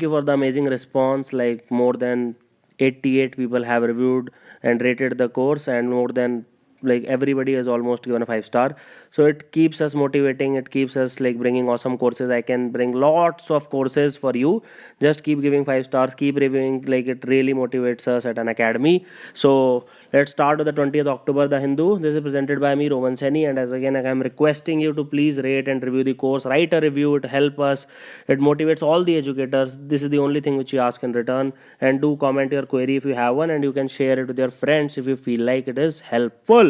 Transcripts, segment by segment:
you for the amazing response. Like more than 88 people have reviewed and rated the course, and more than like everybody has almost given a 5 star. So it keeps us motivating. It keeps us like bringing awesome courses. I can bring lots of courses for you. Just keep giving 5 stars. Keep reviewing. Like it really motivates us at an academy. So let's start with the 20th October, The Hindu. This is presented by me, Roman Seni, and as again, I'm requesting you to please rate and review the course. Write a review. It help us. It motivates all the educators. This is the only thing which you ask in return. And do comment your query if you have one, and you can share it with your friends if you feel like it is helpful.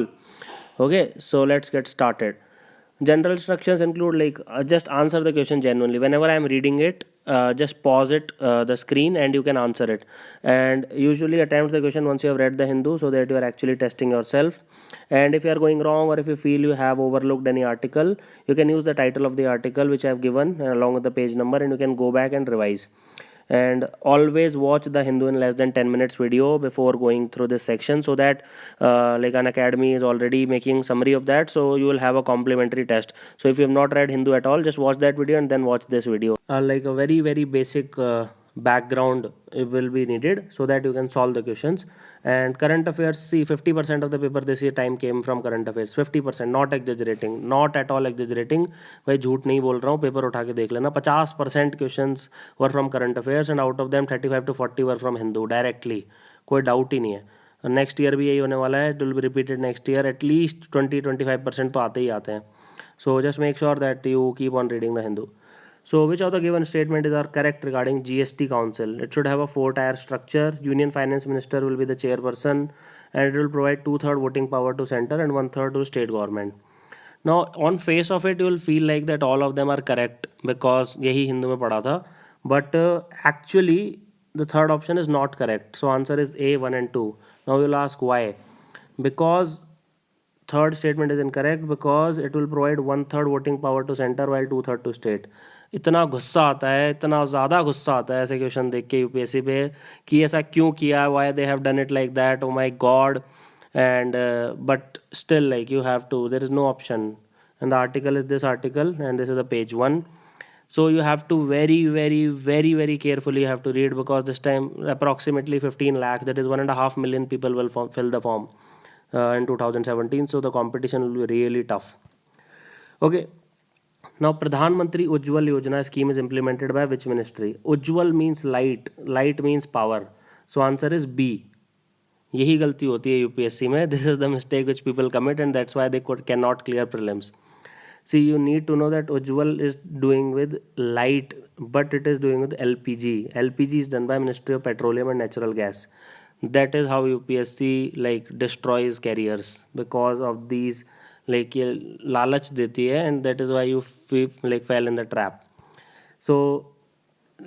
Okay, so let's get started. General instructions include just answer the question genuinely. Whenever I am reading it, just pause it, the screen, and you can answer it. And usually attempt the question once you have read the Hindu, so that you are actually testing yourself. And if you are going wrong, or if you feel you have overlooked any article, you can use the title of the article which I have given along with the page number, and you can go back and revise. And always watch the Hindu in less than 10 minutes video before going through this section, so that like an academy is already making summary of that, so you will have a complimentary test. So if you have not read Hindu at all, just watch that video and then watch this video. Like a very very basic background it will be needed, so that you can solve the questions. And current affairs, see, 50% of the paper this year time came from current affairs. 50%, not exaggerating, not at all exaggerating. भाई झूठ नहीं बोल रहा हूँ, paper उठा के देख लेना. 50% questions were from current affairs, and out of them 35 to 40 were from Hindu directly. कोई डाउट ही नहीं है. नेक्स्ट ईयर भी यही होने वाला है. It will be repeated next year. At least 20-25% तो आते ही आते हैं. So just make sure that you keep on reading the Hindu. So, which of the given statement is are correct regarding GST Council? It should have a 4-tier structure. Union Finance Minister will be the chairperson, and it will provide 2/3 voting power to center and 1/3 to state government. Now, on face of it, you will feel like that all of them are correct because यही हिंदू में पढ़ा था. But actually, the third option is not correct. So, answer is A, 1 and 2. Now, you will ask why? Because third statement is incorrect, because it will provide 1/3 voting power to center while 2/3 to state. इतना गुस्सा आता है, इतना ज़्यादा गुस्सा आता है ऐसे क्वेश्चन देख के यूपीएससी पे, कि ऐसा क्यों किया, why they have done it like that, oh my god. And but still like you have to, there is no option. And the article is this article, and this is the page 1. So you have to very very very very carefully you have to read, because this time approximately 15 lakh, that is 1.5 million people will fill the form in 2017. So the competition will be really tough. Okay. Now, Pradhan Mantri Ujjwal Yojana scheme is implemented by which ministry? Ujjwal means light, light means power. So answer is B. यही गलती होती है UPSC में. This is the mistake which people commit, and that's why they can not clear prelims. See, you need to know that Ujjwal is doing with light, but it is doing with LPG. LPG is done by Ministry of Petroleum and Natural Gas. That is how UPSC like destroys careers, because of these like ये लालच देती है, and that is why you like fell in the trap. So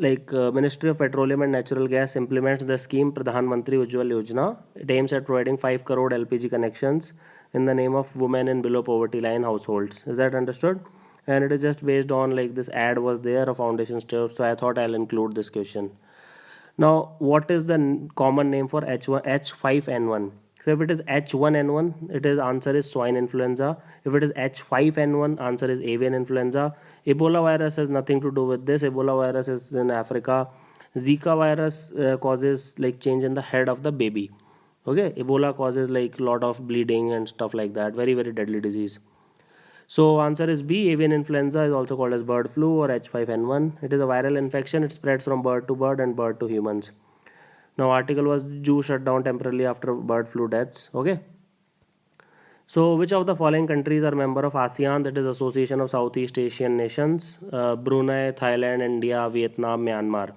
like Ministry of Petroleum and Natural Gas implements the scheme Pradhan Mantri Ujjwal Yojana. It aims at providing 5 crore LPG connections in the name of women in below poverty line households. Is that understood? And it is just based on like this ad was there, a foundation step, so I thought I'll include this question. Now, what is the common name for H5N1? So if it is H1N1, it is answer is swine influenza. If it is H5N1, answer is avian influenza. Ebola virus has nothing to do with this. Ebola virus is in Africa. Zika virus causes like change in the head of the baby. Okay, Ebola causes like lot of bleeding and stuff like that. Very very deadly disease. So answer is B. Avian influenza is also called as bird flu or H5N1. It is a viral infection. It spreads from bird to bird and bird to humans. Now article was Jew shut down temporarily after bird flu deaths. Okay. So which of the following countries are member of ASEAN, that is Association of Southeast Asian Nations? Brunei, Thailand, India, Vietnam, Myanmar.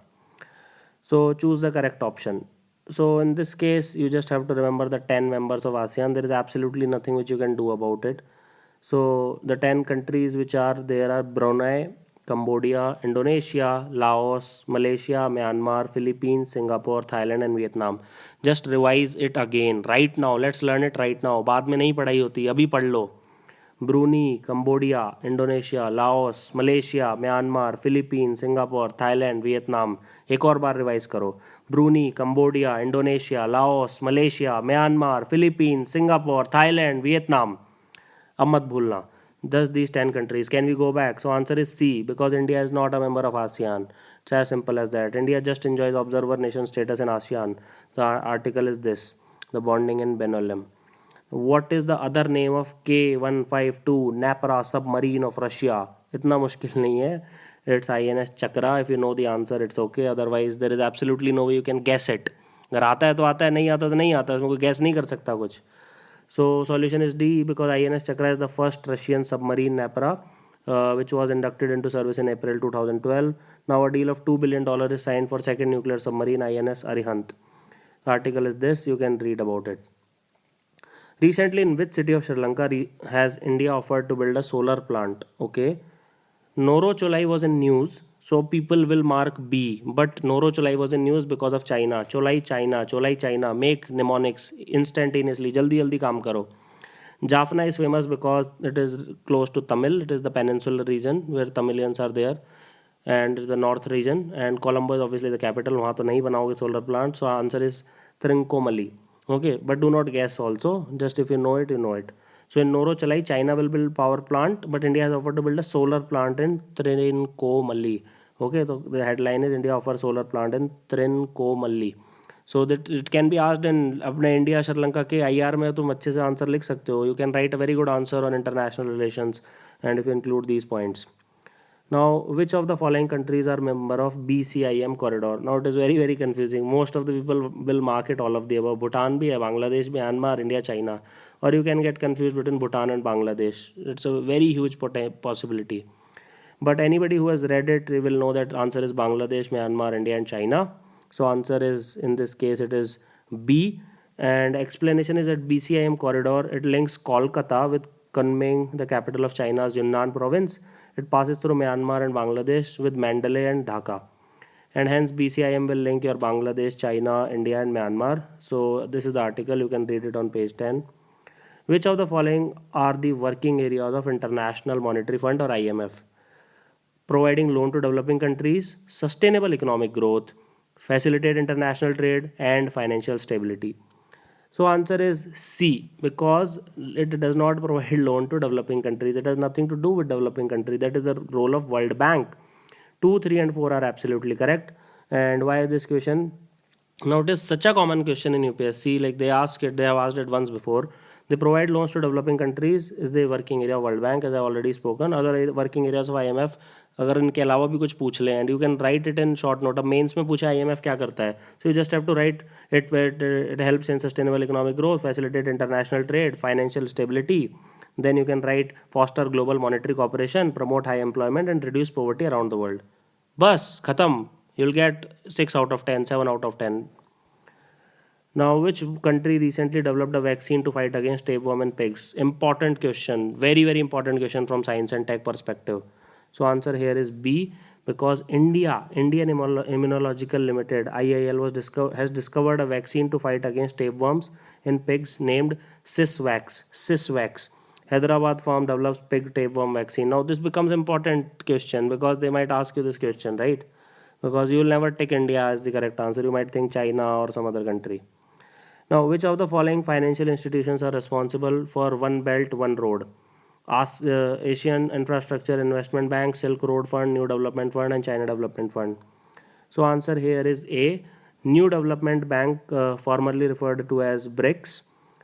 So choose the correct option. So in this case, you just have to remember the 10 members of ASEAN. There is absolutely nothing which you can do about it. So the 10 countries which are there are Brunei, Cambodia, Indonesia, Laos, Malaysia, Myanmar, Philippines, Singapore, Thailand and Vietnam. Just revise it again right now. Let's learn it right now. बाद में नहीं पढ़ाई होती, अभी पढ़ लो. Brunei, Cambodia, Indonesia, Laos, Malaysia, Myanmar, Philippine, Singapore, Thailand, Vietnam. एक और बार रिवाइज करो. Brunei, Cambodia, Indonesia, Laos, Malaysia, Myanmar, Philippine, Singapore, Thailand, Vietnam. अब मत भूलना. Thus these 10 countries. Can we go back? So answer is C, because India is not a member of ASEAN. It's as simple as that. India just enjoys observer nation status in ASEAN. The article is this: the bonding in Benolem. What is the other name of K152 Napra submarine of Russia? इतना मुश्किल नहीं है. It's INS Chakra. If you know the answer, it's okay. Otherwise, there is absolutely no way you can guess it. अगर आता है तो आता है, नहीं आता तो नहीं आता, इसमें कोई guess नहीं कर सकता कुछ. So solution is D, because INS Chakra is the first Russian submarine Napra, which was inducted into service in April 2012. Now a deal of $2 billion is signed for second nuclear submarine INS Arihant. The article is this. You can read about it. Recently, in which city of Sri Lanka has India offered to build a solar plant? Okay. Noro Cholai was in news, so people will mark B. But Noro Cholai was in news because of China. Cholai China, Cholai China. Make mnemonics instantaneously. Jaldi jaldi kaam karo. Jaffna is famous because it is close to Tamil. It is the peninsular region where Tamilians are there, and the north region. And Colombo is obviously the capital. वहाँ तो नहीं बनाओगे solar plant. So answer is Trincomalee. Okay, but do not guess also. Just if you know it, you know it. So in Noro Chalai, China will build power plant, but India has offered to build a solar plant in Trincomalee. Okay, so the headline is India offers solar plant in Trincomalee. So that it can be asked in अपने India Sri Lanka के IR में तुम अच्छे से answer लिख सकते हो. You can write a very good answer on international relations, and if you include these points. Now, which of the following countries are member of BCIM corridor? Now it is very very confusing. Most of the people will mark it all of the above. Bhutan भी है, Bangladesh, Myanmar, India, China, or you can get confused between Bhutan and Bangladesh. It's a very huge possibility. But anybody who has read it will know that answer is Bangladesh, Myanmar, India, and China. So answer is, in this case, it is B. And explanation is that BCIM corridor, it links Kolkata with Kunming, the capital of China's Yunnan province. It passes through Myanmar and Bangladesh with Mandalay and Dhaka. And hence BCIM will link your Bangladesh, China, India, and Myanmar. So this is the article. You can read it on page 10. Which of the following are the working areas of International Monetary Fund or IMF? Providing loan to developing countries, sustainable economic growth, facilitate international trade, and financial stability. So answer is C, because it does not provide loan to developing countries. It has nothing to do with developing country. That is the role of World Bank. 2, 3, and 4 are absolutely correct. And why this question? Now it is such a common question in UPSC. Like they have asked it once before. They provide loans to developing countries is the working area of World Bank, as I already spoken. Other working areas of IMF, अगर इनके अलावा भी कुछ पूछ लें, and you can write it in short note. अब mains में पूछा IMF क्या करता है, so you just have to write it. It helps in sustainable economic growth, facilitate international trade, financial stability. Then you can write foster global monetary cooperation, promote high employment, and reduce poverty around the world. बस खत्म. You'll get 6 out of 10, 7 out of 10. Now, which country recently developed a vaccine to fight against tapeworm in pigs? Important question. Very, very important question from science and tech perspective. So answer here is B, because Indian Immunological Limited, IIL, has discovered a vaccine to fight against tapeworms in pigs named Sysvax. Hyderabad firm develops pig tapeworm vaccine. Now this becomes important question because they might ask you this question, right? Because you will never take India as the correct answer. You might think China or some other country. Now, which of the following financial institutions are responsible for One Belt, One Road? Asian Infrastructure Investment Bank, Silk Road Fund, New Development Fund, and China Development Fund. So answer here is A. New Development Bank, formerly referred to as BRICS.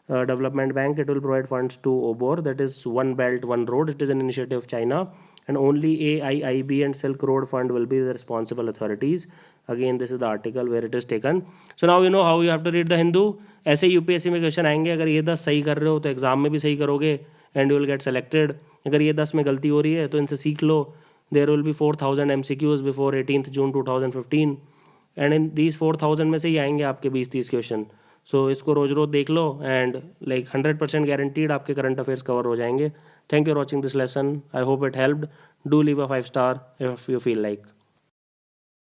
Development Bank, it will provide funds to OBOR, that is One Belt, One Road. It is an initiative of China, and only AIIB and Silk Road Fund will be the responsible authorities. Again, this is the article where it is taken. So now you know how you have to read the Hindu. ऐसे UPSC में question आएंगे, अगर ये 10 सही कर रहे हो तो एग्जाम में भी सही करोगे and you will get selected. अगर ये 10 में गलती हो रही है तो इनसे सीख लो. There will be 4000 MCQs before 18th June 2015, and in these 4000 में से ही आएंगे आपके 20-30 क्वेश्चन. सो इसको रोज रोज देख लो एंड लाइक 100% गारंटीड आपके करंट अफेयर्स कवर हो जाएंगे. Thank you for watching this lesson. I hope it helped. Do leave a 5 star if you feel like.